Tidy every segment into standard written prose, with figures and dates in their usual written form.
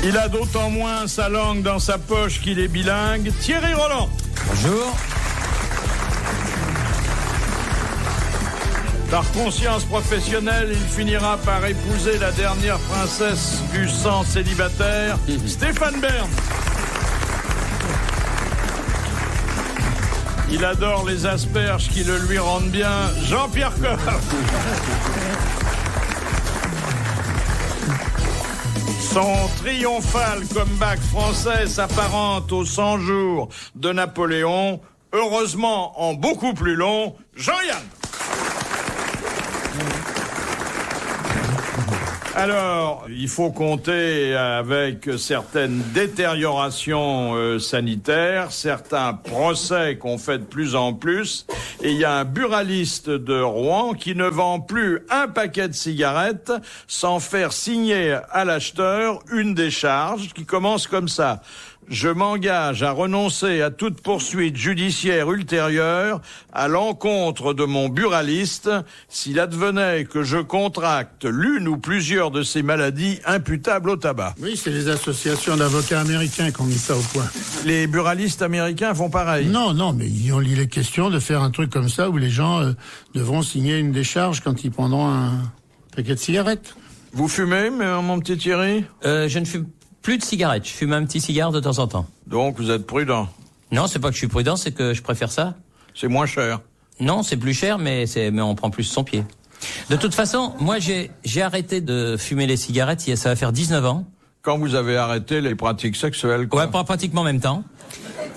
Il a d'autant moins sa langue dans sa poche qu'il est bilingue. Thierry Roland. Bonjour. Par conscience professionnelle, il finira par épouser la dernière princesse du sang célibataire, Stéphane Bern. Il adore les asperges qui le lui rendent bien, Jean-Pierre Coff. Son triomphal comeback français s'apparente aux 100 jours de Napoléon, heureusement en beaucoup plus long, Jean-Yann. Alors, il faut compter avec certaines détériorations sanitaires, certains procès qu'on fait de plus en plus, et il y a un buraliste de Rouen qui ne vend plus un paquet de cigarettes sans faire signer à l'acheteur une décharge qui commence comme ça. Je m'engage à renoncer à toute poursuite judiciaire ultérieure à l'encontre de mon buraliste s'il advenait que je contracte l'une ou plusieurs de ces maladies imputables au tabac. Oui, c'est les associations d'avocats américains qui ont mis ça au point. Les buralistes américains font pareil. Non, mais ils ont les questions de faire un truc comme ça où les gens devront signer une décharge quand ils prendront un paquet de cigarettes. Vous fumez, mon petit Thierry ? Je ne fume plus de cigarettes. Je fume un petit cigare de temps en temps. Donc, vous êtes prudent. Non, c'est pas que je suis prudent, c'est que je préfère ça. C'est moins cher. Non, c'est plus cher, mais on prend plus son pied. De toute façon, moi, j'ai arrêté de fumer les cigarettes, ça va faire 19 ans. Quand vous avez arrêté les pratiques sexuelles, quoi. Ouais, pratiquement en même temps.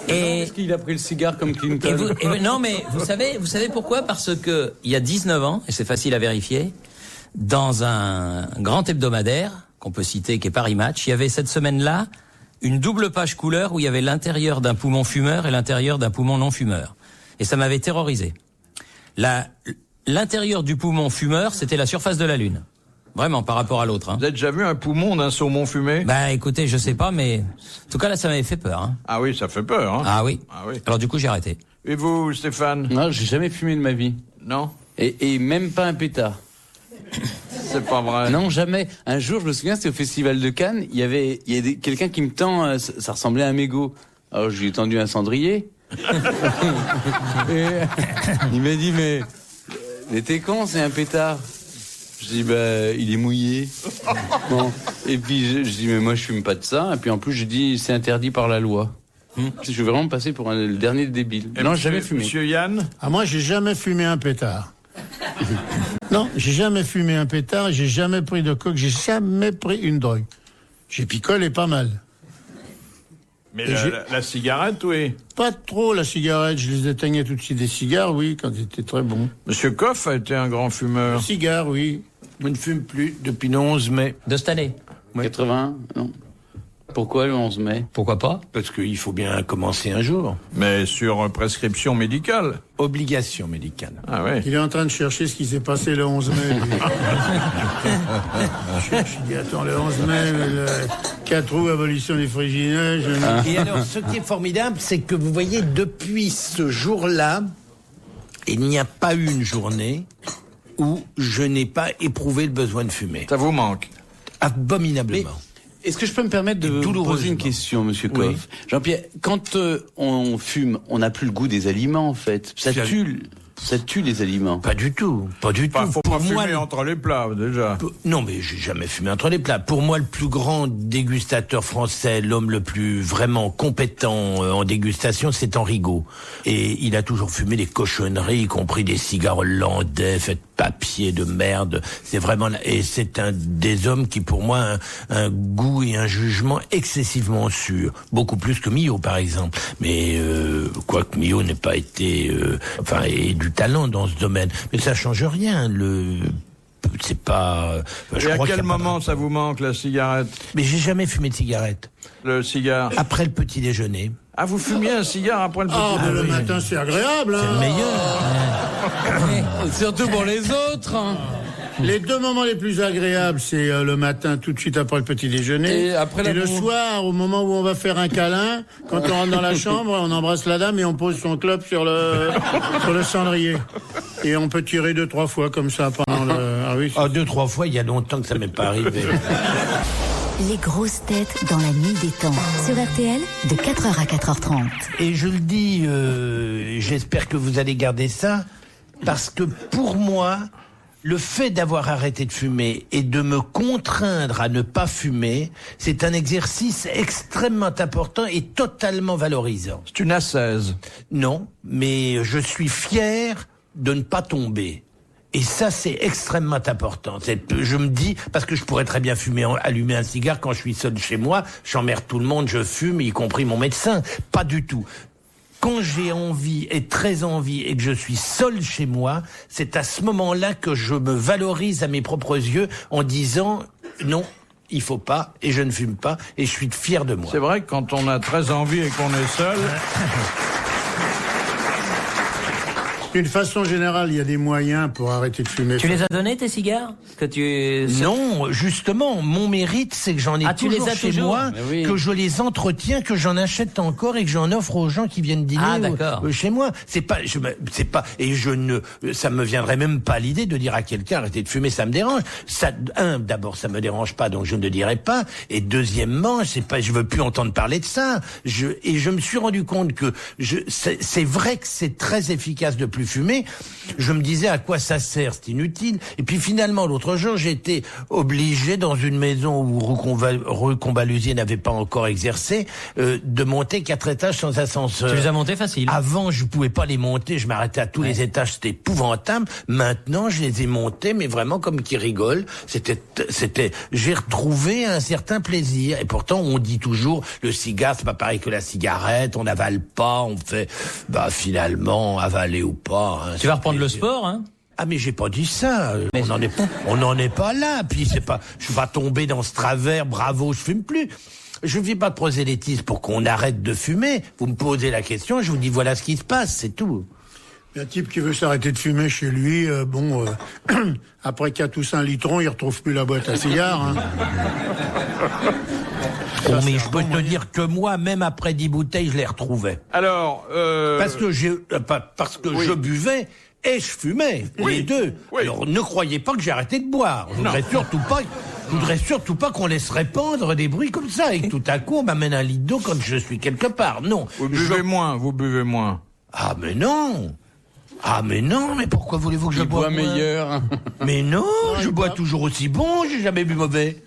Et est-ce qu'il a pris le cigare comme Clinton? Non, mais vous savez pourquoi? Parce que il y a 19 ans, et c'est facile à vérifier, dans un grand hebdomadaire qu'on peut citer, qui est Paris Match, il y avait cette semaine-là une double page couleur où il y avait l'intérieur d'un poumon fumeur et l'intérieur d'un poumon non fumeur. Et ça m'avait terrorisé. L'intérieur du poumon fumeur, c'était la surface de la Lune. Vraiment, par rapport à l'autre. Hein. Vous avez déjà vu un poumon d'un saumon fumé? Bah écoutez, je sais pas, mais en tout cas là, ça m'avait fait peur. Hein. Ah oui, ça fait peur. Hein. Ah oui. Ah oui. Alors du coup, j'ai arrêté. Et vous, Stéphane? Non, j'ai jamais fumé de ma vie. Non? Et même pas un pétard. C'est pas vrai. Non, jamais. Un jour, je me souviens, c'était au Festival de Cannes, il y avait quelqu'un qui me tend, ça ressemblait à un mégot. Alors, je lui ai tendu un cendrier. Et il m'a dit, mais t'es con, c'est un pétard. Je dis, il est mouillé. Bon. Et puis, je dis, mais moi, je fume pas de ça. Et puis, en plus, je dis, c'est interdit par la loi. Je vais vraiment passer pour le dernier débile. Et non, j'ai jamais fumé. Monsieur Yann? Ah, moi, j'ai jamais fumé un pétard. Non, j'ai jamais fumé un pétard, j'ai jamais pris de coke, j'ai jamais pris une drogue. J'ai picolé pas mal. Mais la cigarette, oui. Pas trop la cigarette, je les éteignais tout de suite. Des cigares, oui, quand ils étaient très bons. Monsieur Coff a été un grand fumeur. Cigares, oui. Je ne fume plus depuis le 11 mai. De cette année. 80, non. Pourquoi le 11 mai? Pourquoi pas? Parce qu'il faut bien commencer un jour. Mais sur prescription médicale. Obligation médicale. Ah oui. Il est en train de chercher ce qui s'est passé le 11 mai. Je dis, attends, le 11 mai, le 4 août, abolition des frigineuses. Et alors, ce qui est formidable, c'est que vous voyez, depuis ce jour-là, il n'y a pas eu une journée où je n'ai pas éprouvé le besoin de fumer. Ça vous manque? Abominablement. Est-ce que je peux me permettre de vous poser une question, monsieur Coff? Oui. Jean-Pierre, quand on fume, on n'a plus le goût des aliments, en fait. Ça tue les aliments. Pas du tout, pas du tout. Faut pas fumer entre les plats, déjà. Non, mais j'ai jamais fumé entre les plats. Pour moi, le plus grand dégustateur français, l'homme le plus vraiment compétent en dégustation, c'est Henri Gaud. Et il a toujours fumé des cochonneries, y compris des cigares hollandais, faits de papier de merde. C'est vraiment, et c'est un des hommes qui, pour moi, a un goût et un jugement excessivement sûr. Beaucoup plus que Millot, par exemple. Mais, quoique Millot n'ait pas été, ait du talent dans ce domaine. Mais ça change rien. C'est pas... Et à quel moment ça vous manque, la cigarette? Mais j'ai jamais fumé de cigarette. Le cigare? Après le petit déjeuner. Ah, vous fumiez un cigare après le petit mais déjeuner? le matin, c'est agréable, hein. C'est le meilleur. Surtout pour les autres. Hein. Les deux moments les plus agréables, c'est le matin, tout de suite après le petit déjeuner. Et le soir, au moment où on va faire un câlin, quand on rentre dans la chambre, on embrasse la dame et on pose son clope sur le cendrier. Et on peut tirer 2-3 fois comme ça pendant le... Ah oui. 2-3 fois, il y a longtemps que ça m'est pas arrivé. Les grosses têtes dans la nuit des temps. Sur RTL, de 4h à 4h30. Et je le dis, j'espère que vous allez garder ça, parce que pour moi, le fait d'avoir arrêté de fumer et de me contraindre à ne pas fumer, c'est un exercice extrêmement important et totalement valorisant. C'est une ascèse. Non, mais je suis fier de ne pas tomber. Et ça, c'est extrêmement important. Je me dis, parce que je pourrais très bien allumer un cigare quand je suis seul chez moi, j'emmerde tout le monde, je fume, y compris mon médecin. Pas du tout. Quand j'ai envie, et très envie, et que je suis seul chez moi, c'est à ce moment-là que je me valorise à mes propres yeux en disant, non, il faut pas, et je ne fume pas, et je suis fier de moi. C'est vrai que quand on a très envie et qu'on est seul... D'une façon générale, il y a des moyens pour arrêter de fumer. Tu les as donnés, tes cigares Non, justement, mon mérite, c'est que j'en ai toujours chez moi, que je les entretiens, que j'en achète encore et que j'en offre aux gens qui viennent dîner chez moi. Ça me viendrait même pas l'idée de dire à quelqu'un arrêtez de fumer, ça me dérange. D'abord, ça me dérange pas, donc je ne le dirai pas. Et deuxièmement, je veux plus entendre parler de ça. Je me suis rendu compte que c'est vrai que c'est très efficace de plus fumer. Je me disais à quoi ça sert, c'est inutile. Et puis finalement, l'autre jour, j'étais obligé dans une maison où rue Combalusier n'avait pas encore exercé, de monter 4 étages sans ascenseur. Tu les as montés facile. Avant, je pouvais pas les monter, je m'arrêtais à tous les étages, c'était épouvantable. Maintenant, je les ai montés, mais vraiment comme qui rigolent. J'ai retrouvé un certain plaisir. Et pourtant, on dit toujours, le cigare, c'est pas pareil que la cigarette, on n'avale pas, on fait, finalement, avaler ou pas. Hein, tu vas reprendre le sport, hein? Ah, mais j'ai pas dit ça. On n'en est pas là. Puis je suis pas tombé dans ce travers, bravo, je fume plus. Je ne vis pas de prosélytisme pour qu'on arrête de fumer. Vous me posez la question, je vous dis voilà ce qui se passe, c'est tout. Un type qui veut s'arrêter de fumer chez lui, après 4 ou 5 litrons, il retrouve plus la boîte à cigares. Hein. Mais je peux te dire que moi, même après 10 bouteilles, je les retrouvais. Alors, parce que je buvais et je fumais, les deux. Oui. Alors, ne croyez pas que j'ai arrêté de boire. Je voudrais surtout pas qu'on laisse répandre des bruits comme ça et que tout à coup, on m'amène un litre d'eau quand je suis quelque part. Non. Vous buvez moins. Ah, mais non. Mais pourquoi voulez-vous que je bois meilleur? Mais non, je bois toujours aussi bon, j'ai jamais bu mauvais.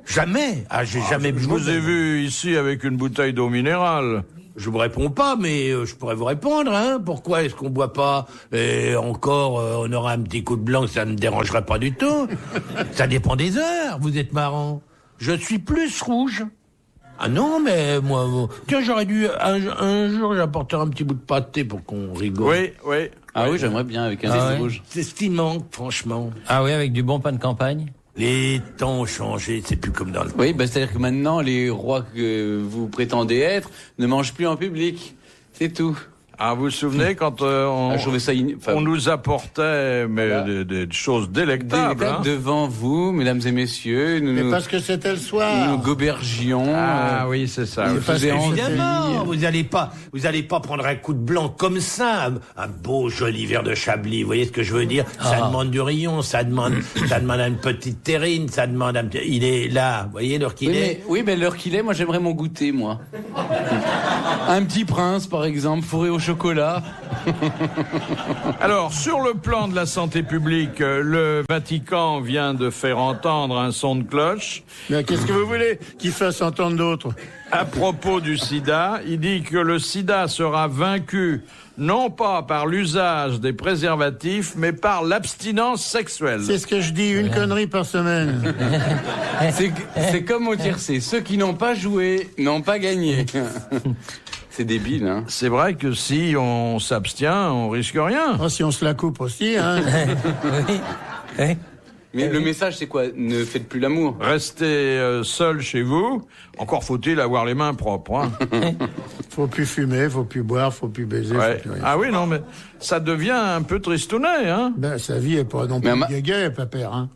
Jamais. J'ai jamais bu mauvais. Je vous ai vu ici avec une bouteille d'eau minérale. Je vous réponds pas, mais je pourrais vous répondre, hein. Pourquoi est-ce qu'on boit pas? Et encore, on aura un petit coup de blanc, ça ne me dérangerait pas du tout. Ça dépend des heures, vous êtes marrant. Je suis plus rouge. Ah non, mais moi... Tiens, j'aurais dû... Un jour, j'apporterai un petit bout de pâté pour qu'on rigole. Oui. Ah oui, j'aimerais bien avec un rouge. C'est ce qui manque, franchement. Ah oui, avec du bon pain de campagne. Les temps ont changé, c'est plus comme dans le... Oui, c'est-à-dire que maintenant, les rois que vous prétendez être ne mangent plus en public. C'est tout. Ah, vous vous souvenez quand on nous apportait des choses délectables, hein. Devant vous, mesdames et messieurs. Mais parce que c'était le soir. Nous gobergions. Ah oui, c'est ça. Évidemment, vous allez pas prendre un coup de blanc comme ça, un beau joli verre de Chablis. Vous voyez ce que je veux dire? Ça demande du rayon, ça demande une petite terrine, ça demande un petit... Il est là, vous voyez l'heure qu'il est. Oui, mais l'heure qu'il est, moi j'aimerais mon goûter, moi. Un petit prince, par exemple, fourré au chocolat. Alors, sur le plan de la santé publique, le Vatican vient de faire entendre un son de cloche. Mais qu'est-ce que vous voulez qu'il fasse entendre d'autres? À propos du sida, il dit que le sida sera vaincu non pas par l'usage des préservatifs, mais par l'abstinence sexuelle. C'est ce que je dis, une connerie par semaine. C'est comme au tiercé. Ceux qui n'ont pas joué n'ont pas gagné. C'est débile, hein. C'est vrai que si on s'abstient, on risque rien. Oh, si on se la coupe aussi, hein. Oui. Mais le message, c'est quoi? Ne faites plus l'amour. Restez seul chez vous. Encore faut-il avoir les mains propres, hein. Faut plus fumer, faut plus boire, faut plus baiser. Ouais. Faut plus rien. Ah oui, non, mais ça devient un peu tristounet, hein. Sa vie est pas non plus gay, pépère, hein.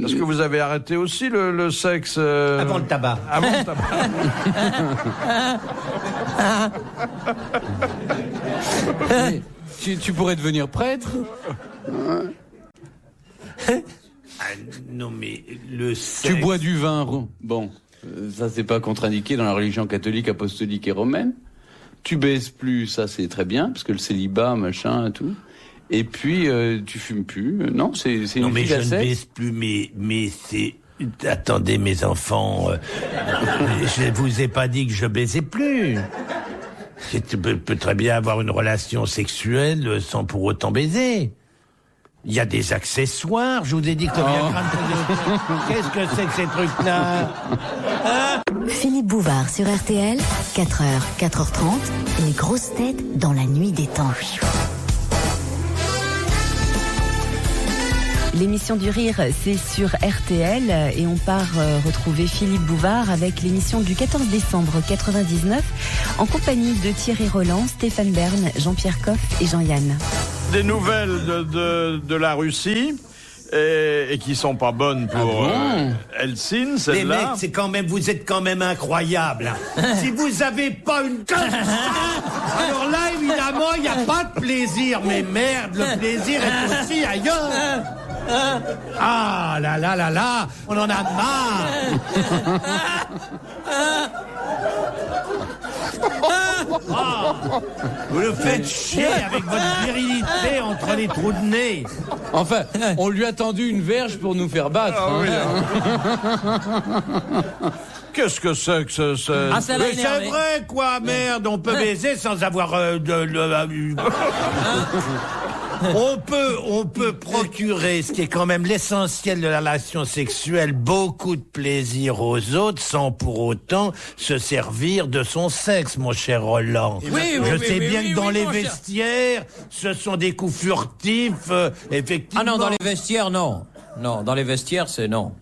Parce que vous avez arrêté aussi le sexe... Avant le tabac. Avant le tabac. Tu pourrais devenir prêtre? non, mais le sexe... Tu bois du vin, bon, ça c'est pas contre-indiqué dans la religion catholique, apostolique et romaine. Tu baises plus, ça c'est très bien, parce que le célibat, machin, tout. Et puis, tu fumes plus. Non, c'est une Non, mais vie je ne d'ascète. baise plus, mais c'est... Attendez, mes enfants, je vous ai pas dit que je baisais plus. Tu peux très bien avoir une relation sexuelle sans pour autant baiser. Il y a des accessoires, je vous ai dit que Qu'est-ce que c'est que ces trucs-là? Philippe Bouvard sur RTL, 4h, 4h30, les grosses têtes dans la nuit des temps. L'émission du rire, c'est sur RTL et on part retrouver Philippe Bouvard avec l'émission du 14 décembre 99 en compagnie de Thierry Roland, Stéphane Bern, Jean-Pierre Coff et Jean-Yann. Des nouvelles de la Russie et qui sont pas bonnes pour Helsinki, Les mecs, celle-là. c'est quand même, vous êtes quand même incroyables. Si vous avez pas une gueule, alors là, évidemment, il n'y a pas de plaisir. Mais merde, le plaisir est aussi ailleurs. Ah là là là là, on en a marre. Ah, vous le faites chier avec votre virilité entre les trous de nez. Enfin, on lui a tendu une verge pour nous faire battre. Ah oui, hein. Qu'est-ce que c'est que ce... Ah, ça l'a Mais c'est énervé. vrai, quoi, merde, on peut baiser sans avoir On peut procurer, ce qui est quand même l'essentiel de la relation sexuelle, beaucoup de plaisir aux autres sans pour autant se servir de son sexe, mon cher Roland. Je sais bien que dans les vestiaires, ce sont des coups furtifs, effectivement. Ah non, dans les vestiaires, non. Non, dans les vestiaires, c'est non.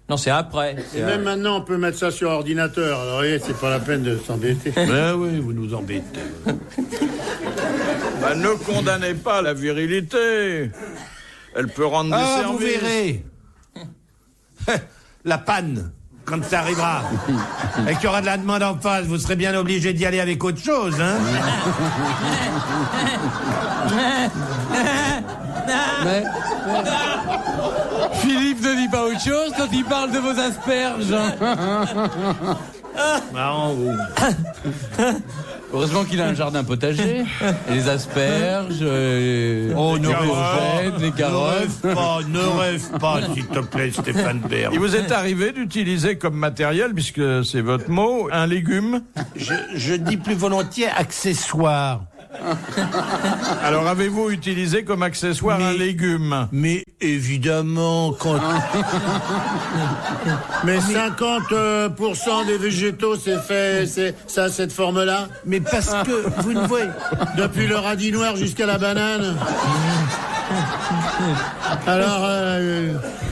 Non, c'est après. Et même maintenant, on peut mettre ça sur ordinateur. Alors, vous voyez, c'est pas la peine de s'embêter. Ben oui, vous nous embêtez. Bah, ne condamnez pas la virilité. Elle peut rendre des services. Vous verrez. La panne, quand ça arrivera. Et qu'il y aura de la demande en face, vous serez bien obligé d'y aller avec autre chose, hein. Mais Philippe ne dit pas autre chose quand il parle de vos asperges. Marrant, vous. Heureusement qu'il a un jardin potager. Et les asperges, Oh, ne courgettes, les carottes. Ne rêve pas, s'il te plaît, Stéphane Bern. Il vous est arrivé d'utiliser comme matériel, puisque c'est votre mot, un légume. Je dis plus volontiers accessoire. Alors avez-vous utilisé comme accessoire un légume? Mais évidemment, quand... Mais 50% des végétaux, c'est fait, ça a cette forme-là. Mais parce que vous ne voyez... Depuis le radis noir jusqu'à la banane. Alors,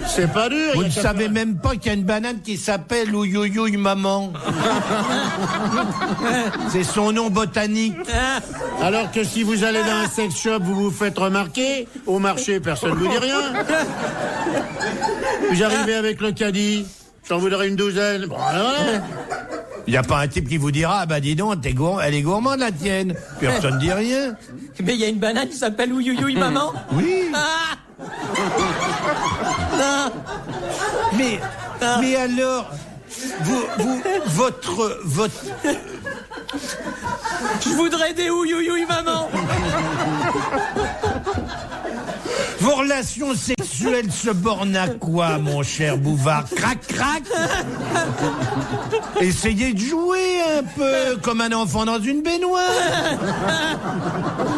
c'est pas dur. Vous il y ne a savez même pas qu'il y a une banane qui s'appelle Ouyouyouy Maman. C'est son nom botanique. Alors que si vous allez dans un sex shop, vous vous faites remarquer. Au marché, personne ne vous dit rien. Vous arrivez avec le caddie. J'en voudrais une douzaine. Bon, voilà. Il n'y a pas un type qui vous dira, ah bah dis donc, elle est gourmande la tienne. Personne ne dit rien. Mais il y a une banane qui s'appelle Ouyouyouy Maman. Oui. Ah Mais alors, votre... Je voudrais des Ouyouyouy Maman. Vos relations sexuelles se bornent à quoi, mon cher Bouvard? Crac, crac. Essayez de jouer un peu comme un enfant dans une baignoire.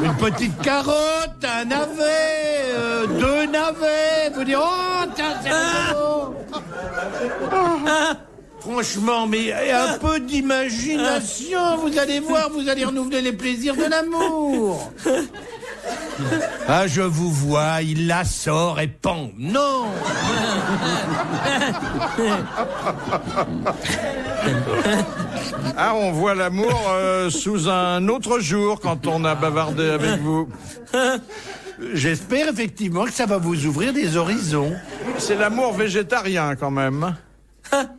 Une petite carotte, un navet, 2 navets. Vous dire, oh, tiens, c'est rigolo. Franchement, mais un peu d'imagination, vous allez voir, vous allez renouveler les plaisirs de l'amour. Ah, je vous vois, il la sort et pan. Non. Ah, on voit l'amour sous un autre jour quand on a bavardé avec vous. J'espère effectivement que ça va vous ouvrir des horizons. C'est l'amour végétarien quand même.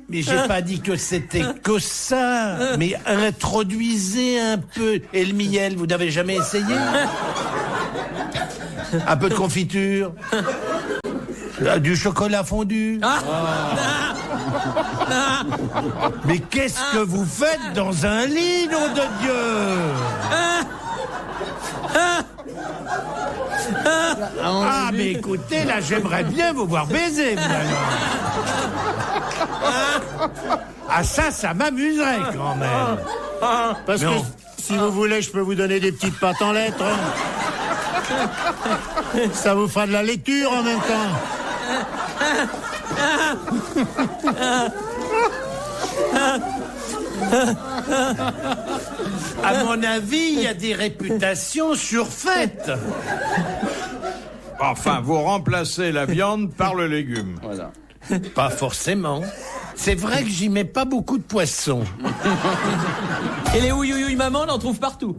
Mais j'ai pas dit que c'était que ça. Mais introduisez un peu. Et le miel, vous n'avez jamais essayé? Un peu de confiture. Du chocolat fondu. Mais qu'est-ce que vous faites dans un lit, nom de Dieu? Ah, mais écoutez, là, j'aimerais bien vous voir baiser, vous, alors. Ah, ça m'amuserait, quand même. Parce que, si vous voulez, je peux vous donner des petites pattes en lettres. Ça vous fera de la lecture en même temps. À mon avis, il y a des réputations surfaites. Enfin, vous remplacez la viande par le légume. Voilà. Pas forcément. C'est vrai que j'y mets pas beaucoup de poissons. Et les ouïouïouï maman, on en trouve partout.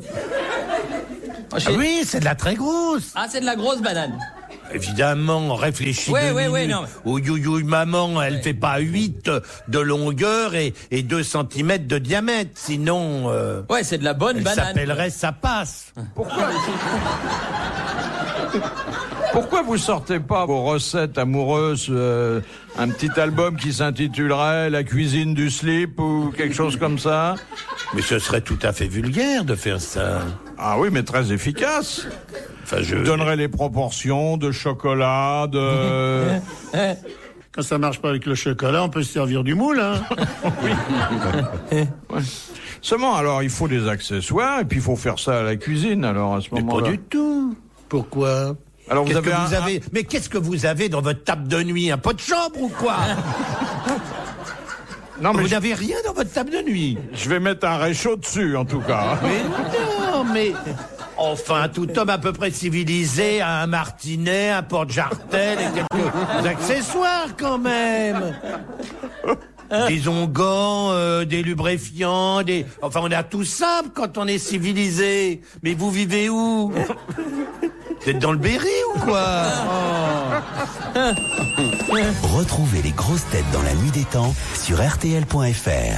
Ah oui, c'est de la très grosse. Ah, c'est de la grosse banane. Évidemment, réfléchis Ouais, 2 ouais, ouais, minutes. non. Oh, youïouï, maman, elle fait pas 8 de longueur et 2 cm de diamètre. Sinon, Ouais, c'est de la bonne elle banane. s'appellerait ça passe. Pourquoi vous sortez pas vos recettes amoureuses, un petit album qui s'intitulerait La cuisine du slip ou quelque chose comme ça? Mais ce serait tout à fait vulgaire de faire ça. Ah oui, mais très efficace. Enfin, je Donnerait les proportions de chocolat, de... Quand ça marche pas avec le chocolat, on peut se servir du moule, hein. Ouais. Seulement, alors, il faut des accessoires et puis il faut faire ça à la cuisine, alors, à ce Mais moment-là. pas du tout. Pourquoi? Alors, vous Qu'est-ce avez que un- vous avez Mais qu'est-ce que vous avez dans votre table de nuit? Un pot de chambre ou quoi? Non, mais Vous n'avez rien dans votre table de nuit. je vais mettre un réchaud dessus, en tout cas. Mais non, mais... Enfin, tout homme à peu près civilisé a un martinet, un porte-jartel et quelques accessoires quand même. Des onguents, des lubrifiants, des... Enfin, on a tout ça quand on est civilisé. Mais vous vivez où? Vous êtes dans le Berry ou quoi? Retrouvez les grosses têtes dans la nuit des temps sur RTL.fr.